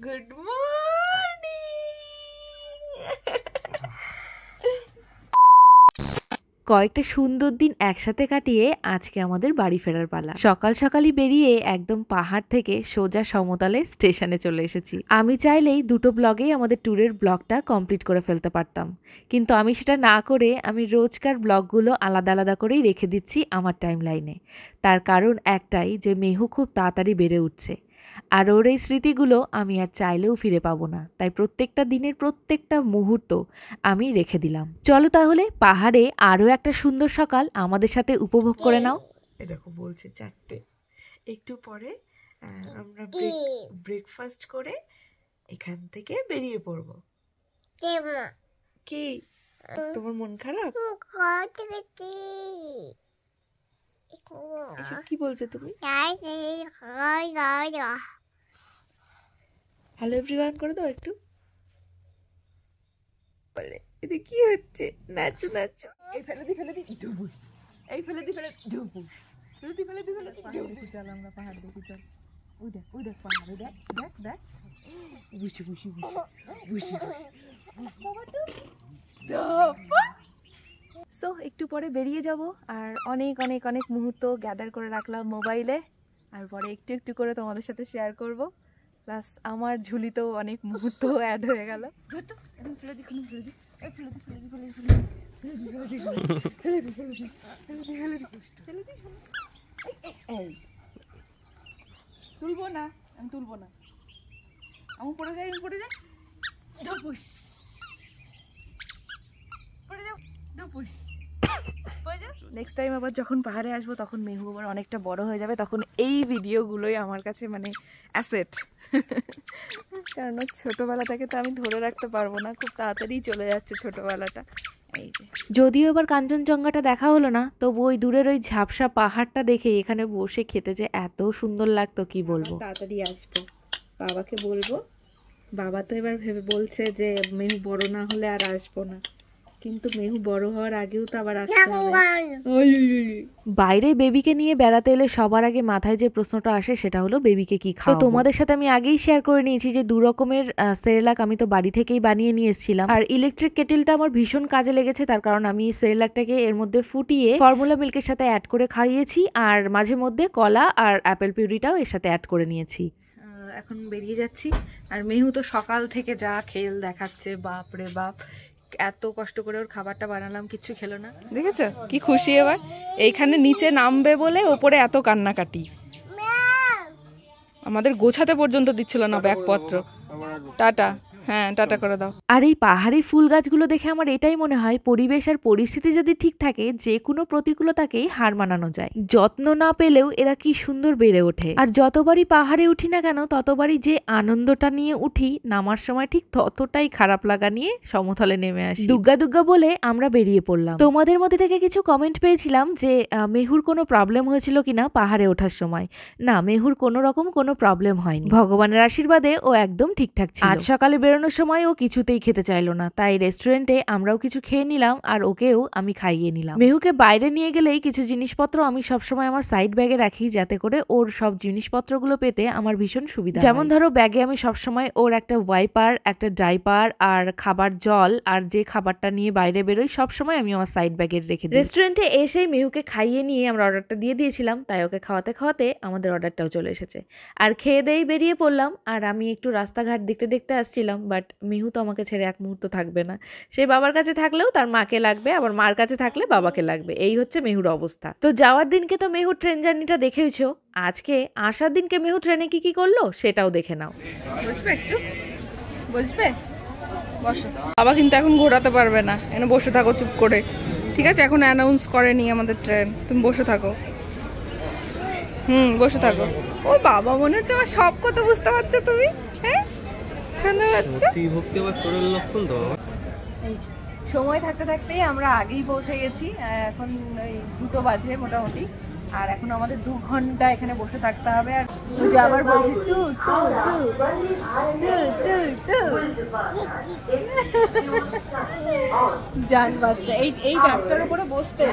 Good morning. কয়েকটা সুন্দর দিন একসাথে কাটিয়ে আজকে আমাদের বাড়ি ফেরার পালা। সকাল সকালই বেরিয়ে একদম পাহাড় থেকে সোজা সমতলের স্টেশনে চলে এসেছি। আমি চাইলেই দুটো ব্লগেই আমাদের ট্যুরের ব্লগটা কমপ্লিট করে ফেলতে পারতাম, কিন্তু আমি সেটা না করে আমি রোজকার ব্লগগুলো আলাদা আলাদা করেই রেখে দিচ্ছি আমার টাইম লাইনে। তার কারণ একটাই, যে মেহু খুব তাড়াতাড়ি বেড়ে উঠছে, আর ওর এই স্মৃতিগুলো আমি আর চাইলেও ফিরে পাবো না। তাই প্রত্যেকটা দিনের প্রত্যেকটা মুহূর্ত আমি রেখে দিলাম। চলো তাহলে পাহাড়ে আরও একটা সুন্দর সকাল আমাদের সাথে উপভোগ করে নাও। এই দেখো বলছে 4টে, একটু পরে আমরা ব্রেকফাস্ট করে এখান থেকে বেরিয়ে পড়বো। কি তোমার মন খারাপ? এসব কি বলছো তুমি? হ্যালো এভরিওয়ান করে দাও একটু। বলে এতে কি হচ্ছে? নাচো নাচো। এই ফেলে দি ঢুবুস, এই ফেলে দি ঢুবুস, ফেলে দি চল আমরা পাহাড় দেখি। চল, ওই দেখ পাহাড়, দেখ দেখ দেখ, বুঝি বুঝি বুঝি। সো একটু পরে বেরিয়ে যাব, আর অনেক অনেক অনেক মুহূর্ত গ্যাদার করে রাখলাম মোবাইলে, আর পরে একটু একটু করে তোমাদের সাথে শেয়ার করব। প্লাস আমার ঝুলিতেও অনেক মুহূর্ত অ্যাড হয়ে গেল। তুলবো না, আমি তুলবো না, আমি পড়ে যাই, পড়ে যাই, পড়ে যাও, নেক্সট টাইম আবার যখন পাহাড়ে আসবো তখন মেহু আবার অনেকটা বড় হয়ে যাবে, তখন এই ভিডিওগুলোই আমার কাছে মানে অ্যাসেট। কারণ ছোটবেলা থেকে তো আমি ধরে রাখতে পারবো না, খুব তাড়াতাড়ি চলে যাচ্ছে ছোটবেলাটা। এই যে যদিও এবার কাঞ্চনজঙ্ঘাটা দেখা হলো না, তবু ওই দূরের ওই ঝাপসা পাহাড়টা দেখে এখানে বসে খেতে যে এত সুন্দর লাগতো কি বলবো। তাড়াতাড়ি আসবো, বাবাকে বলবো। বাবা তো এবার ভেবে বলছে যে মেহু বড় না হলে আর আসবো না, কিন্তু মেহু বড় হওয়ার আগেও তো আবার আসতে হবে। বাইরে বেবিকে নিয়ে বেড়াতে এলে সবার আগে মাথায় যে প্রশ্নটা আসে সেটা হলো বেবিকে কি খাওয়াবো। তো তোমাদের সাথে আমি আগেই শেয়ার করে নিয়েছি যে 2 রকমের সেরেলাক আমি তো বাড়ি থেকেই বানিয়ে নিয়ে এসেছিলাম, আর ইলেকট্রিক কেটেলটা আমার ভীষণ কাজে লেগেছে। তার কারণ আমি সেরেলাকটাকে এর মধ্যে ফুটিয়ে ফর্মুলা মিল্কের সাথে অ্যাড করে খাইয়েছি, আর মাঝে মধ্যে কলা আর অ্যাপেল পিউরিটাও এর সাথে অ্যাড করে নিয়েছি। এখন বেরিয়ে যাচ্ছি, আর মেহু তো সকাল থেকে যা খেল দেখাচ্ছে, বাপ রে বাপ, এত কষ্ট করে ওর খাবারটা বানালাম, কিচ্ছু খেলো না। দেখেছো কি খুশি এবার, এইখানে নিচে নামবে বলে ওপরে এত কান্নাকাটি, আমাদের গোছাতে পর্যন্ত দিচ্ছিল না ব্যাগপত্র। টাটা, হ্যাঁ টাটা করে দাও। আর এই পাহাড়ি ফুল গাছগুলো দেখে আমার এটাই মনে হয়, পরিবেশ আর পরিস্থিতি যদি ঠিক থাকে, যে কোনো প্রতিকূলতাকেই হার মানানো যায়। যত্ন না পেলেও এরা কি সুন্দর বেড়ে ওঠে, আর যতবারই পাহাড়ে উঠি না কেন ততবারই যে আনন্দটা নিয়ে উঠি, নামার সময় ঠিক ততটাই খারাপ লাগা নিয়ে সমতলে নেমে আসি। দুগ্গা দুগ্গা বলে আমরা বেরিয়ে পড়লাম। তোমাদের মধ্যে থেকে কিছু কমেন্ট পেয়েছিলাম যে মেহুর কোনো প্রবলেম হয়েছিল কিনা পাহাড়ে ওঠার সময়। না, মেহুর কোনো রকম কোনো প্রবলেম হয়নি, ভগবানের আশীর্বাদে ও একদম ঠিকঠাক ছিল। আজ সকালে বেরোনোর সময় ও কিছুতেই খেতে চাইলো না, তাই রেস্টুরেন্টে আমরাও কিছু খেয়ে নিলাম, আর ওকেও আমি খাইয়ে নিলাম। মেহুকে বাইরে নিয়ে গেলেই কিছু জিনিসপত্র আমি সবসময় আমার সাইড ব্যাগে রাখি, যাতে করে ওর সব জিনিসপত্রগুলো পেতে আমার ভীষণ সুবিধা। যেমন ধরো ব্যাগে আমি সবসময় ওর একটা ওয়াইপার, একটা ডাইপার, আর খাবার জল, আর যে খাবারটা নিয়ে বাইরে বেরোই সবসময় আমি আমার সাইড ব্যাগে রেখে দিই। রেস্টুরেন্টে এসেই মেহুকে খাইয়ে নিয়ে আমরা অর্ডারটা দিয়ে দিয়েছিলাম, তাই ওকে খাওয়াতে খাওয়াতে আমাদের অর্ডারটাও চলে এসেছে, আর খেয়ে দেই বেরিয়ে পড়লাম। আর আমি একটু রাস্তাঘাট দেখতে দেখতে আসছিলাম, বাট মেহু তো আমাকে ছেড়ে এক মুহূর্ত থাকবে না। সে বাবার কাছে থাকলেও তার মাকে লাগবে, আবার মার কাছে থাকলে বাবাকে লাগবে, এই হচ্ছে মেহুর অবস্থা। তো যাওয়ার দিনকে তো মেহুর ট্রেন জার্নিটা দেখেইছো, আজকে আসার দিনকে মেহু ট্রেনে কি কি করলো সেটাও দেখে নাও। বুঝবে একটু, বুঝবে, বসো। বাবা কিন্তু এখন ঘোরাতে পারবে না, এখানে বসে থাকো চুপ করে, ঠিক আছে? এখন অ্যানাউন্স করেনি আমাদের ট্রেন, তুমি বসে থাকো। বসে থাকো। ও বাবা, মনে হচ্ছে আমার সব কথা বুঝতে পারছো তুমি, হ্যাঁ? সময় থাকতে থাকতেই আমরা আগেই পৌঁছে গেছি, এখন ওই 2টো বাজে মোটামুটি, আর এখন আমাদের 2 ঘন্টা এখানে বসে থাকতে হবে। আর ওই যে আবার বলছে টু টু টু টু জান বাচ্চা, এই ব্যাগটার উপরে বসতে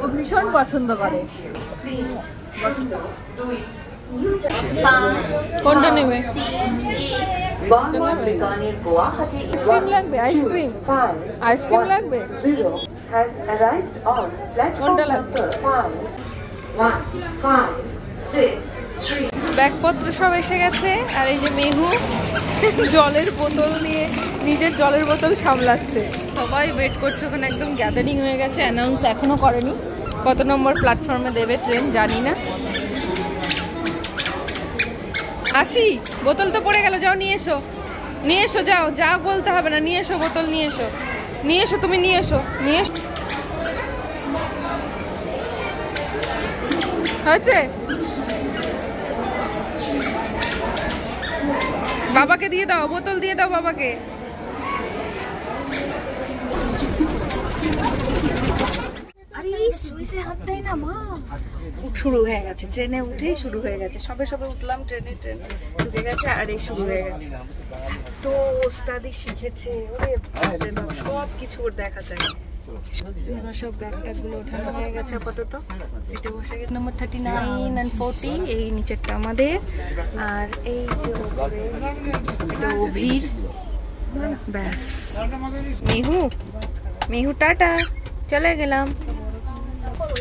ও ভীষণ পছন্দ করে। কোনটা নেবে? আইসক্রিম লাগবে, আইসক্রিম আইসক্রিম লাগবে, কোনটা লাগবে? ব্যাগপত্র সব এসে গেছে। আর এই যে মেহু জলের বোতল নিয়ে নিজের জলের বোতল সামলাচ্ছে। সবাই ওয়েট করছে ওখানে, একদম গ্যাদারিং হয়ে গেছে। অ্যানাউন্স এখনো করেনি কত নম্বর প্ল্যাটফর্মে দেবে ট্রেন, জানি না। আসি, বোতল তো পড়ে গেল, যাও নিয়ে এসো, নিয়ে এসো, যাও, যা বলতে হবে না, নিয়ে এসো বোতল, নিয়ে এসো, নিয়ে এসো, তুমি নিয়ে এসো, নিয়ে এসো। হয়েছে? বাবাকে দিয়ে দাও, বোতল দিয়ে দাও বাবাকে। শুরু হয়ে গেছে, ট্রেনে উঠেই শুরু হয়ে গেছে। সবে সবে উঠলাম ট্রেনে, ট্রেন ঢুকে গেছে আর এই শুরু হয়ে গেছে। তো ওস্তাদি শিখেছে, ওরে সব কিছু ওর দেখা যায়। সব ব্যাগ ট্যাগগুলো ওঠানো হয়ে গেছে, আপাতত সিটে বসে গেছে। নম্বর 39 আর 40, এই নিচেরটা আমাদের। আর এই যে এটা অভির। ব্যাস, মেহু, মেহু টাটা, চলে গেলাম।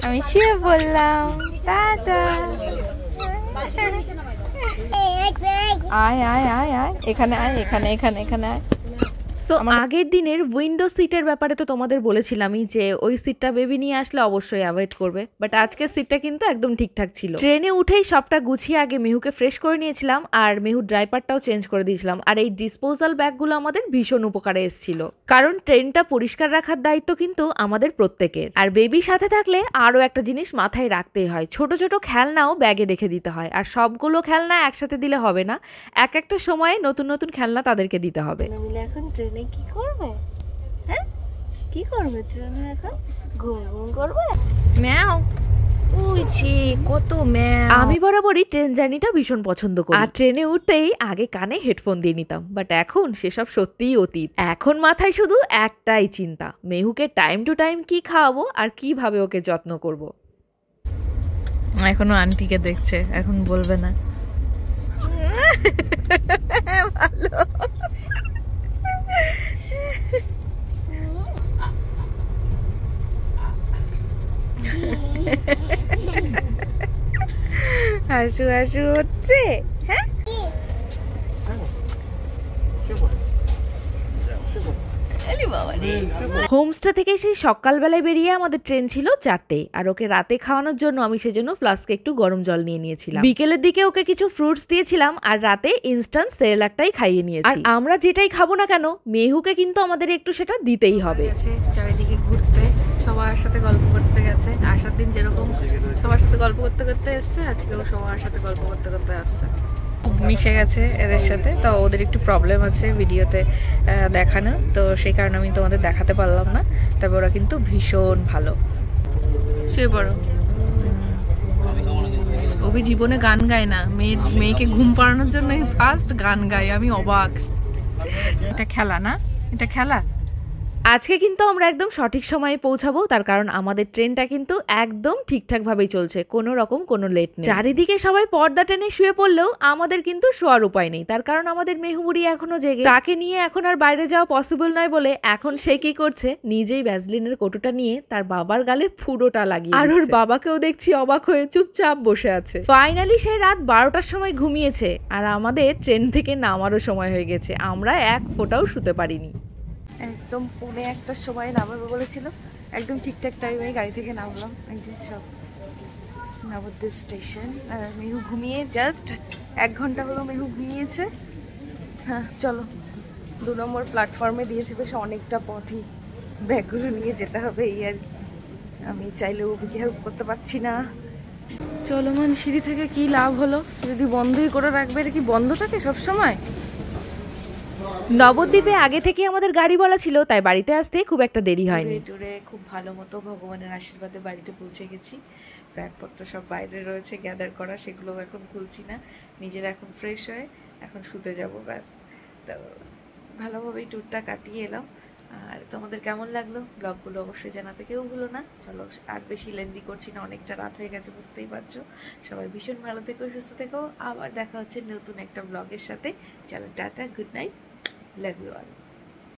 আমি শুয়ে বললাম টাটা। আয় আয় আয় আয়, এখানে আয়, এখানে এখানে এখানে আয়। সো আগের দিনের উইন্ডো সিটের ব্যাপারে তো তোমাদের বলেছিলামই যে ওই সিটটা বেবি নিয়ে আসলে অবশ্যই অ্যাভয়েড করবে, বাট আজকের সিটটা কিন্তু একদম ঠিকঠাক ছিল। ট্রেনে উঠেই সবটা গুছিয়ে আগে মেহুকে ফ্রেশ করে নিয়েছিলাম আর মেহুর ড্রাইপারটাও চেঞ্জ করে দিয়েছিলাম। আর এই ডিসপোজাল ব্যাগগুলো আমাদের ভীষণ উপকারে এসেছিল, কারণ ট্রেনটা পরিষ্কার রাখার দায়িত্ব কিন্তু আমাদের প্রত্যেকের। আর বেবির সাথে থাকলে আরও একটা জিনিস মাথায় রাখতেই হয়, ছোট ছোট খেলনাও ব্যাগে রেখে দিতে হয়। আর সবগুলো খেলনা একসাথে দিলে হবে না, এক একটা সময়ে নতুন নতুন খেলনা তাদেরকে দিতে হবে। এখন ট্রেনে কি করবে? হ্যাঁ, কি করবে ট্রেনে এখন? ঘুম ঘুম করবে? ম্যাও, ওই যে কত ম্যাও। আমি বরাবরই ট্রেন জার্নিটা ভীষণ পছন্দ করি, আর ট্রেনে উঠতেই আগে কানে হেডফোন দিয়ে নিতাম, বাট এখন সেসব সত্যিই অতীত। এখন মাথায় শুধু একটাই চিন্তা, মেহুকে টাইম টু টাইম কি খাওয়াবো আর কিভাবে ওকে যত্ন করব। এখনো আন্টিকে দেখছে, এখন বলবে না। ভালো। হাসু হাসু হচ্ছে, হ্যাঁ। হোমস্টে থেকে সেই সকালবেলায় বেরিয়ে আমাদের ট্রেন ছিল 4টে, আর ওকে রাতে খাওয়ানোর জন্য আমি সেজন্য ফ্লাস্কে একটু গরম জল নিয়ে নিয়েছিলাম। বিকেলের দিকে ওকে কিছু ফ্রুটস দিয়েছিলাম আর রাতে ইনস্ট্যান্ট সেরেলাকটাই খাইয়ে নিয়েছি। আর আমরা যেটাই খাবো না কেন, মেহুকে কিন্তু আমাদের একটু সেটা দিতেই হবে। চারিদিকে ঘুরতে, সবার সাথে গল্প করতে গেছে। আসার দিন যেরকম সবার সাথে গল্প করতে করতে এসছে, আজকেও সবার সাথে গল্প করতে করতে আসছে। খুব মিশে গেছে এদের সাথে, তো ওদের একটু প্রবলেম আছে ভিডিওতে দেখানো, তো সেই কারণে আমি তোমাদের দেখাতে পারলাম না। তবে ওরা কিন্তু ভীষণ ভালো। সে বড় অভি জীবনে গান গায় না, মেয়েকে ঘুম পাড়ানোর জন্য ফার্স্ট গান গায়, আমি অবাক। এটা খেলা না, এটা খেলা। আজকে কিন্তু আমরা একদম সঠিক সময়ে পৌঁছাবো, তার কারণ আমাদের ট্রেনটা কিন্তু একদম ঠিকঠাক ভাবেই চলছে, কোনো রকম কোনো লেট নেই। চারিদিকে সবাই পর্দা টেনে শুয়ে পড়লেও আমাদের কিন্তু শোয়ার উপায় নেই, তার কারণ আমাদের মেহুবুড়ি এখনো জেগে। তাকে নিয়ে এখন আর বাইরে যাওয়া পসিবল নয় বলে এখন সে কি করছে, নিজেই ভ্যাসলিনের কৌটোটা নিয়ে তার বাবার গালে পুরোটা লাগিয়ে, আর ওর বাবাকেও দেখছি অবাক হয়ে চুপচাপ বসে আছে। ফাইনালি সে রাত 12টার সময় ঘুমিয়েছে, আর আমাদের ট্রেন থেকে নামারও সময় হয়ে গেছে। আমরা এক ফোঁটাও শুতে পারিনি। একদম 1:45টার সময় নামাবো বলেছিল, একদম ঠিকঠাক টাইমে গাড়ি থেকে নামলাম। এই যে সব নবদ্বীপ স্টেশন। আর মেহু ঘুমিয়ে জাস্ট 1 ঘন্টা হলো মেহু ঘুমিয়েছে। হ্যাঁ চলো, 2 নম্বর প্ল্যাটফর্মে দিয়েছে, বেশ অনেকটা পথই ব্যাগগুলো নিয়ে যেতে হবে। এই আর আমি চাইলেও ওকে হেল্প করতে পারছি না। চলমান সিঁড়ি থেকে কি লাভ হলো, যদি বন্ধই করে রাখবে। এটা কি বন্ধ থাকে সবসময়? নবদ্বীপে আগে থেকে আমাদের গাড়ি বলা ছিল, তাই বাড়িতে আসতে খুব একটা দেরি হয়নি। টুরে খুব ভালো মতো ভগবানের আশীর্বাদে বাড়িতে পৌঁছে গেছি। ব্যাগপত্র সব বাইরে রয়েছে গ্যাদার করা, সেগুলো এখন খুলছি না। নিজের এখন ফ্রেশ হয়ে এখন শুতে যাব, ব্যাস। তো ভালোভাবেই ট্যুরটা কাটিয়ে এলাম। আর তোমাদের কেমন লাগলো ব্লগগুলো অবশ্যই জানাতে কেউ ভুলো না। চলো আর বেশি লেন্দি করছি না, অনেকটা রাত হয়ে গেছে বুঝতেই পারছো। সবাই ভীষণ ভালো থেকো, সুস্থ থেকো। আবার দেখা হচ্ছে নতুন একটা ব্লগের সাথে। চলো tata, good night, love you all.